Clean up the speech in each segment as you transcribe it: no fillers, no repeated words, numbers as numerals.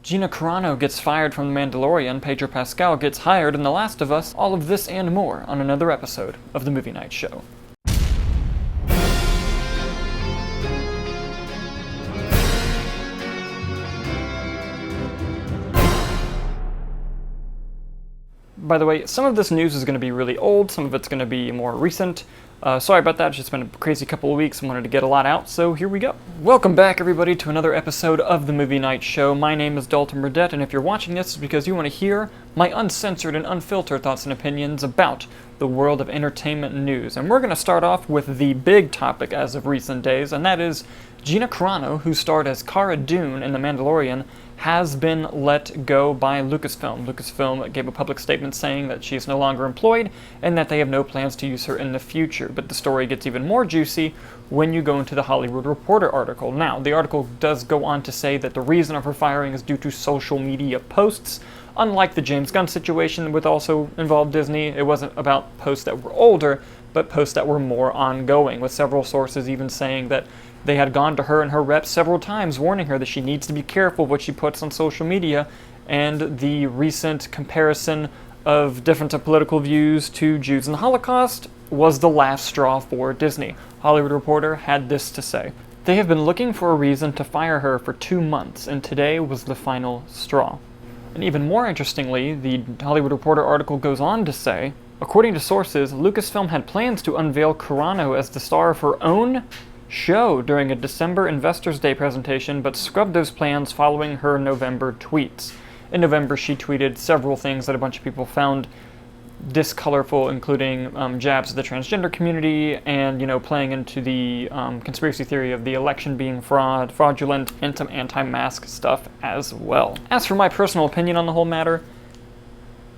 Gina Carano gets fired from The Mandalorian, Pedro Pascal gets hired in The Last of Us, all of this and more on another episode of the Movie Night Show. By the way, some of this news is going to be really old, some of it's going to be more recent. Sorry about that, it's just been a crazy couple of weeks. I wanted to get a lot out, so here we go. Welcome back, everybody, to another episode of the Movie Night Show. My name is Dalton, and if you're watching this, it's because you want to hear my uncensored and unfiltered thoughts and opinions about the world of entertainment news. And we're going to start off with the big topic as of recent days, and that is Gina Carano, who starred as Cara Dune in The Mandalorian, has been let go by Lucasfilm. Lucasfilm gave a public statement saying that she is no longer employed and that they have no plans to use her in the future. But the story gets even more juicy when you go into the Hollywood Reporter article. Now, the article does go on to say that the reason of her firing is due to social media posts. Unlike the James Gunn situation, which also involved Disney, it wasn't about posts that were older, but posts that were more ongoing, with several sources even saying that they had gone to her and her reps several times warning her that she needs to be careful what she puts on social media, and the recent comparison of different political views to Jews and the Holocaust was the last straw for Disney. Hollywood Reporter had this to say: "They have been looking for a reason to fire her for 2 months, and today was the final straw." And even more interestingly, the Hollywood Reporter article goes on to say, according to sources, Lucasfilm had plans to unveil Carano as the star of her own show during a December Investors Day presentation, but scrubbed those plans following her November tweets. In November, she tweeted several things that a bunch of people found discolorful, including jabs at the transgender community and, playing into the conspiracy theory of the election being fraudulent, and some anti-mask stuff as well. As for my personal opinion on the whole matter,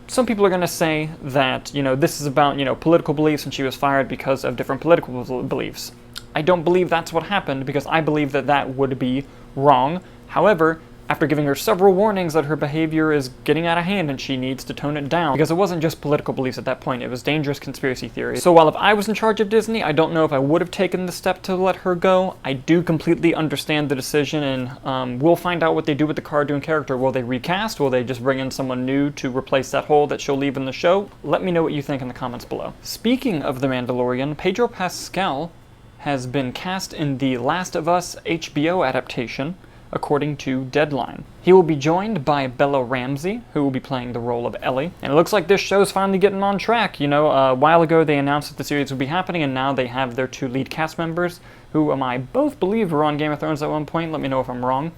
some people are going to say that, this is about, political beliefs and she was fired because of different political beliefs. I don't believe that's what happened, because I believe that that would be wrong. However, after giving her several warnings that her behavior is getting out of hand and she needs to tone it down, because it wasn't just political beliefs at that point, it was dangerous conspiracy theories. So while if I was in charge of Disney, I don't know if I would have taken the step to let her go. I do completely understand the decision, and we'll find out what they do with the Cara Dune character. Will they recast? Will they just bring in someone new to replace that hole that she'll leave in the show? Let me know what you think in the comments below. Speaking of The Mandalorian, Pedro Pascal has been cast in the Last of Us HBO adaptation, according to Deadline. He will be joined by Bella Ramsey, who will be playing the role of Ellie. And it looks like this show's finally getting on track. A while ago they announced that the series would be happening, and now they have their 2 lead cast members, who I both believe were on Game of Thrones at one point. Let me know if I'm wrong.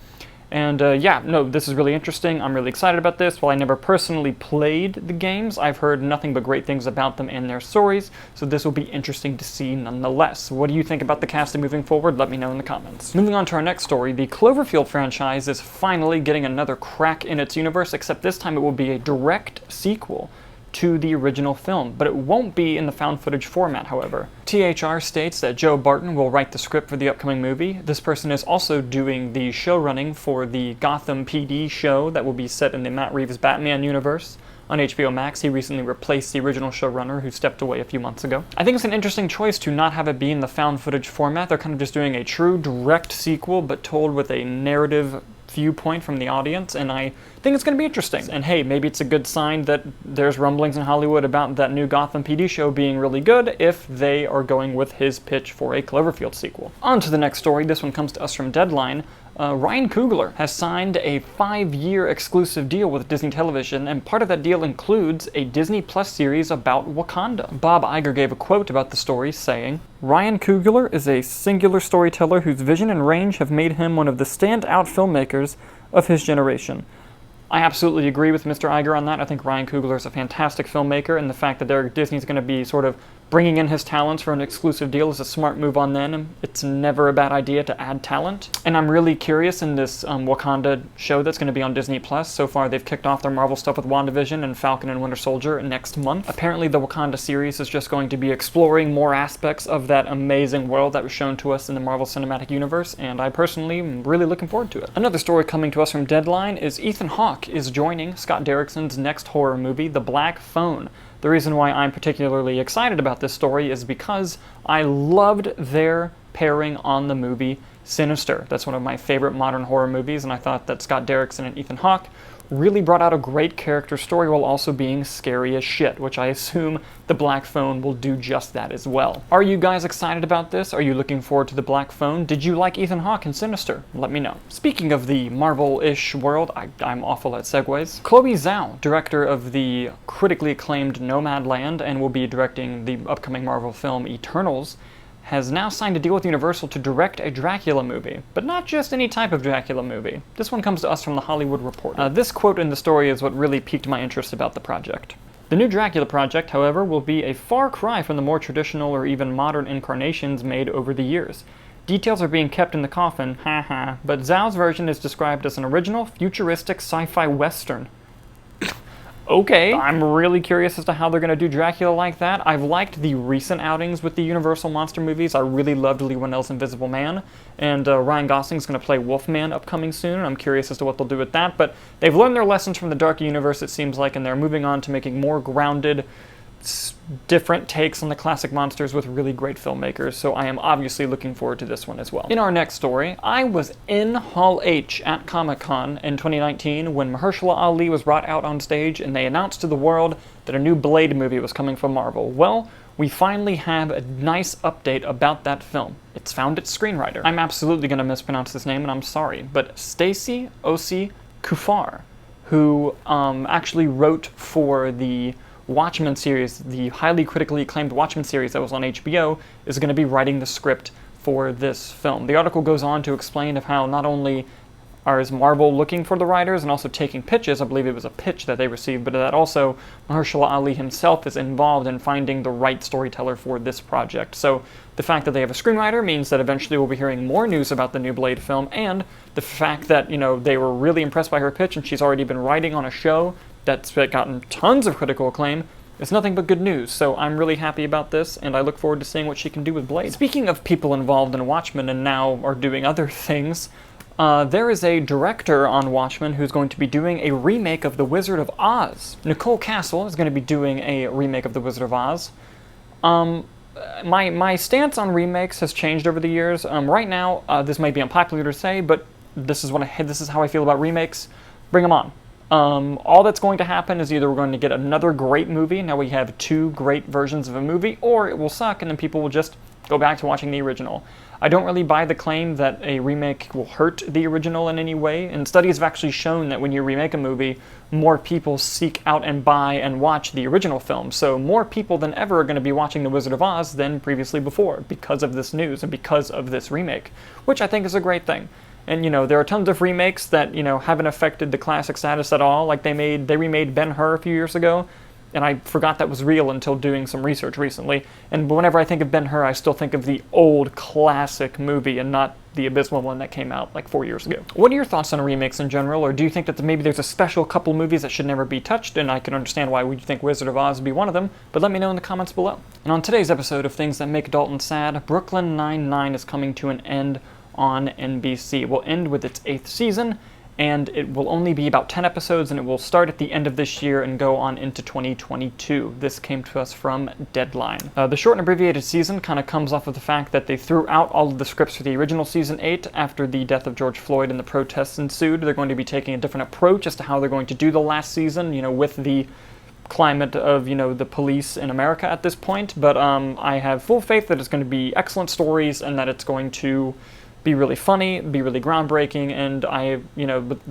And this is really interesting. I'm really excited about this. While I never personally played the games, I've heard nothing but great things about them and their stories, so this will be interesting to see nonetheless. What do you think about the casting moving forward? Let me know in the comments. Moving on to our next story, the Cloverfield franchise is finally getting another crack in its universe, except this time it will be a direct sequel to the original film, but it won't be in the found footage format, however. THR states that Joe Barton will write the script for the upcoming movie. This person is also doing the showrunning for the Gotham PD show that will be set in the Matt Reeves Batman universe on HBO Max. He recently replaced the original showrunner who stepped away a few months ago. I think it's an interesting choice to not have it be in the found footage format. They're kind of just doing a true direct sequel, but told with a narrative viewpoint from the audience, and I think it's going to be interesting. And hey, maybe it's a good sign that there's rumblings in Hollywood about that new Gotham PD show being really good if they are going with his pitch for a Cloverfield sequel. On to the next story. This one comes to us from Deadline. Ryan Coogler has signed a 5-year exclusive deal with Disney Television, and part of that deal includes a Disney Plus series about Wakanda. Bob Iger gave a quote about the story, saying, "Ryan Coogler is a singular storyteller whose vision and range have made him one of the standout filmmakers of his generation." I absolutely agree with Mr. Iger on that. I think Ryan Coogler is a fantastic filmmaker, and the fact that Disney's going to be sort of bringing in his talents for an exclusive deal is a smart move on them. It's never a bad idea to add talent. And I'm really curious in this Wakanda show that's going to be on Disney+. So far, they've kicked off their Marvel stuff with WandaVision and Falcon and Winter Soldier next month. Apparently, the Wakanda series is just going to be exploring more aspects of that amazing world that was shown to us in the Marvel Cinematic Universe, and I personally am really looking forward to it. Another story coming to us from Deadline is Ethan Hawke is joining Scott Derrickson's next horror movie, The Black Phone. The reason why I'm particularly excited about this story is because I loved their pairing on the movie Sinister. That's one of my favorite modern horror movies, and I thought that Scott Derrickson and Ethan Hawke really brought out a great character story while also being scary as shit, which I assume The Black Phone will do just that as well. Are you guys excited about this? Are you looking forward to The Black Phone? Did you like Ethan Hawke in Sinister? Let me know. Speaking of the Marvel-ish world, I'm awful at segues. Chloe Zhao, director of the critically acclaimed Nomadland and will be directing the upcoming Marvel film Eternals, has now signed a deal with Universal to direct a Dracula movie. But not just any type of Dracula movie. This one comes to us from The Hollywood Reporter. This quote in the story is what really piqued my interest about the project. The new Dracula project, however, will be a far cry from the more traditional or even modern incarnations made over the years. Details are being kept in the coffin, haha, but Zhao's version is described as an original, futuristic sci-fi western. Okay, I'm really curious as to how they're going to do Dracula like that. I've liked the recent outings with the Universal monster movies. I really loved Lee Whannell's Invisible Man, and Ryan Gosling's going to play Wolfman upcoming soon, and I'm curious as to what they'll do with that, but they've learned their lessons from the Dark Universe, it seems like, and they're moving on to making more grounded, different takes on the classic monsters with really great filmmakers, so I am obviously looking forward to this one as well. In our next story, I was in Hall H at Comic-Con in 2019 when Mahershala Ali was brought out on stage and they announced to the world that a new Blade movie was coming from Marvel. Well, we finally have a nice update about that film. It's found its screenwriter. I'm absolutely going to mispronounce this name and I'm sorry, but Stacey Osi Kufar, who actually wrote for the Watchmen series, the highly critically acclaimed Watchmen series that was on HBO, is going to be writing the script for this film. The article goes on to explain of how not only is Marvel looking for the writers and also taking pitches, I believe it was a pitch that they received, but that also Mahershala Ali himself is involved in finding the right storyteller for this project. So the fact that they have a screenwriter means that eventually we'll be hearing more news about the new Blade film, and the fact that, you know, they were really impressed by her pitch and she's already been writing on a show that's gotten tons of critical acclaim, it's nothing but good news, so I'm really happy about this, and I look forward to seeing what she can do with Blade. Speaking of people involved in Watchmen and now are doing other things, there is a director on Watchmen who's going to be doing a remake of The Wizard of Oz. Nicole Castle is going to be doing a remake of The Wizard of Oz. My stance on remakes has changed over the years. Right now, this might be unpopular to say, but this is how I feel about remakes. Bring them on. All that's going to happen is either we're going to get another great movie, now we have two great versions of a movie, or it will suck and then people will just go back to watching the original. I don't really buy the claim that a remake will hurt the original in any way, and studies have actually shown that when you remake a movie, more people seek out and buy and watch the original film. So more people than ever are going to be watching The Wizard of Oz than previously before because of this news and because of this remake, which I think is a great thing. And, you know, there are tons of remakes that, you know, haven't affected the classic status at all. Like they remade Ben-Hur a few years ago, and I forgot that was real until doing some research recently. And whenever I think of Ben-Hur, I still think of the old classic movie and not the abysmal one that came out like 4 years ago. What are your thoughts on remakes in general, or do you think that maybe there's a special couple movies that should never be touched? And I can understand why you think Wizard of Oz would be one of them, but let me know in the comments below. And on today's episode of Things That Make Dalton Sad, Brooklyn Nine-Nine is coming to an end on NBC. It will end with its 8th season, and it will only be about 10 episodes, and it will start at the end of this year and go on into 2022. This came to us from Deadline. The short and abbreviated season kind of comes off of the fact that they threw out all of the scripts for the original season 8 after the death of George Floyd and the protests ensued. They're going to be taking a different approach as to how they're going to do the last season, you know, with the climate of, you know, the police in America at this point. But I have full faith that it's going to be excellent stories and that it's going to be really funny, be really groundbreaking, and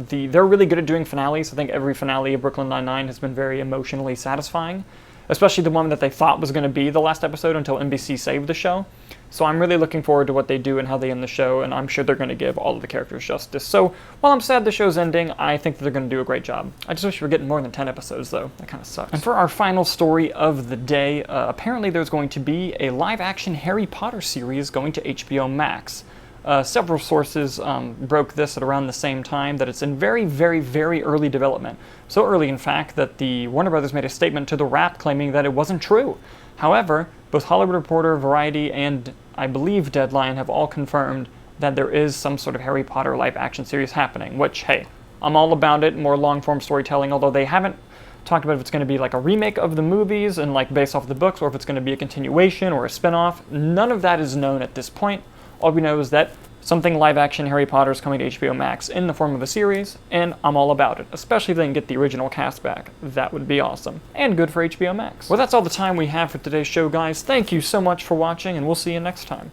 they're really good at doing finales. I think every finale of Brooklyn Nine-Nine has been very emotionally satisfying, especially the one that they thought was going to be the last episode until NBC saved the show. So I'm really looking forward to what they do and how they end the show, and I'm sure they're going to give all of the characters justice. So while I'm sad the show's ending, I think that they're going to do a great job. I just wish we were getting more than 10 episodes, though. That kind of sucks. And for our final story of the day, apparently there's going to be a live-action Harry Potter series going to HBO Max. Several sources broke this at around the same time that it's in very, very, very early development. So early, in fact, that the Warner Brothers made a statement to The Wrap claiming that it wasn't true. However, both Hollywood Reporter, Variety, and I believe Deadline have all confirmed that there is some sort of Harry Potter live-action series happening, which, hey, I'm all about it, more long-form storytelling, although they haven't talked about if it's going to be like a remake of the movies and like based off the books, or if it's going to be a continuation or a spin-off. None of that is known at this point. All we know is that Something live-action Harry Potter is coming to HBO Max in the form of a series, and I'm all about it, especially if they can get the original cast back. That would be awesome. And good for HBO Max. Well, that's all the time we have for today's show, guys. Thank you so much for watching, and we'll see you next time.